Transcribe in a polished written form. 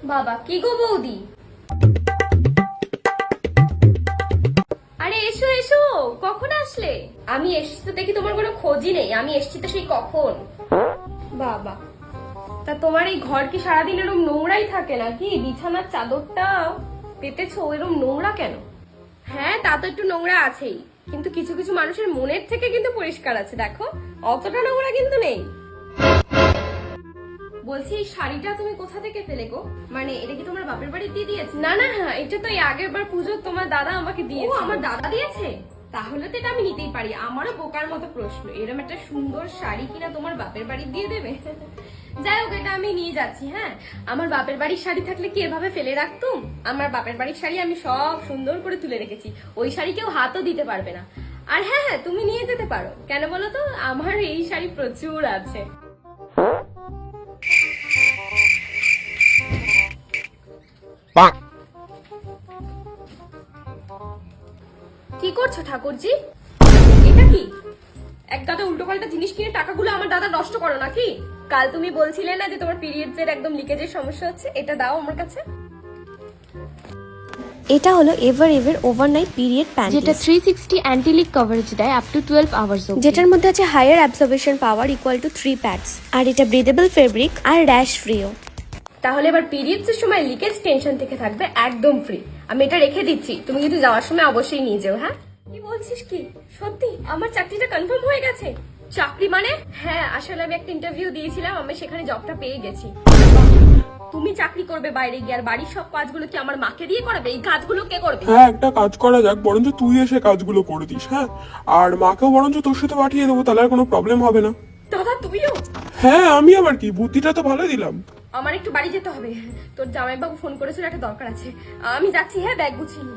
বাবা কি গো বৌদি, আরে এসো এসো, কখন আসলে? আমি এসছি তো দেখি তোমার কোনো খোঁজই নেই, আমি এসছি তো সেই কখন। বাবা, তা তোমার এই ঘর কি সারাদিন এরকম নোংরাই থাকে নাকি? বিছানার চাদরটা পেতেছো এরকম নোংরা কেন? হ্যাঁ তা তো একটু নোংরা আছেই, কিন্তু কিছু কিছু মানুষের মনের থেকে কিন্তু পরিষ্কার আছে, দেখো অতটা নোংরা কিন্তু নেই। বলছি এই শাড়িটা তুমি কোথা থেকে পেলে গো? মানে এটা কি তোমার বাপের বাড়ি দিয়ে দিয়েছে? না না, হ্যাঁ এটা তো এই আগের বার পুজো তোমার দাদা আমাকে দিয়েছে। আমার দাদা দিয়েছে? তাহলে তো এটা আমি নিতেই পারি। আমারও বোকার মতো প্রশ্ন, এরকম একটা সুন্দর শাড়ি কিনা তোমার বাপের বাড়ি দিয়ে দেবে? যাই হোক, এটা আমি নিয়ে যাচ্ছি। হ্যাঁ, আমার বাপের বাড়ির শাড়ি থাকলে কি এভাবে ফেলে রাখতুম? আমার বাপের বাড়ির শাড়ি আমি সব সুন্দর করে তুলে রেখেছি, ওই শাড়ি কেউ হাতও দিতে পারবে না। আর হ্যাঁ হ্যাঁ, তুমি নিয়ে যেতে পারো, কেন বলো তো? আমার এই শাড়ি প্রচুর আছে। কি করছো ঠাকুরজি? এটা কি এক গাদা উল্টো পাল্টা জিনিস কিনে টাকাগুলো আমার দাদা নষ্ট করো নাকি? কাল তুমি বলছিলে না যে তোমার পিরিয়ডস এর একদম লিকেজের সমস্যা হচ্ছে, এটা দাও আমার কাছে। এটা হলো এভার ওভারনাইট পিরিয়ড প্যান্ট, যেটা 360 অ্যান্টি লিক কভারেজ দেয় আপ টু 12 আওয়ার্স অবধি। যেটার মধ্যে আছে higher absorption power equal to 3 pads, আর এটা ব্রিদেবল ফেব্রিক আর র্যাশ ফ্রিও। তাহলে এবার পিরিয়ডস এর সময় লিকেজ টেনশন থেকে থাকবে একদম ফ্রি। আমি এটা রেখে দিচ্ছি, তুমি কিন্তু যাওয়ার সময় অবশ্যই নিয়ে যাও। হ্যাঁ, কি বলছিস? কি সত্যি আমার চাকরিটা কনফার্ম হয়ে গেছে? চাকরি মানে? হ্যাঁ, আসলে আমি একটা ইন্টারভিউ দিয়েছিলাম, আমি সেখানে জবটা পেয়ে গেছি। তুমি চাকরি করবে বাইরে গিয়ে, আর বাড়ির সব কাজগুলো কি আমার মাকে দিয়ে করাবে? এই কাজগুলো কে করবে? হ্যাঁ, একটা কাজ করা যাক, বরঞ্চ তুই এসে কাজগুলো করে দিস। হ্যাঁ, আর মাকেও বরঞ্চ তোর সাথে পাঠিয়ে দেবো, তাহলে আর কোনো প্রবলেম হবে না। দাদা তুমিও? হ্যাঁ, আমি আবার কি, বুদ্ধিটা তো ভালো দিলাম। আমার একটু বাড়ি যেতে হবে, তোর জামাইবাবু ফোন করেছিল, একটা দরকার আছে, আমি যাচ্ছি। হ্যাঁ, ব্যাগ গুছিয়ে নি।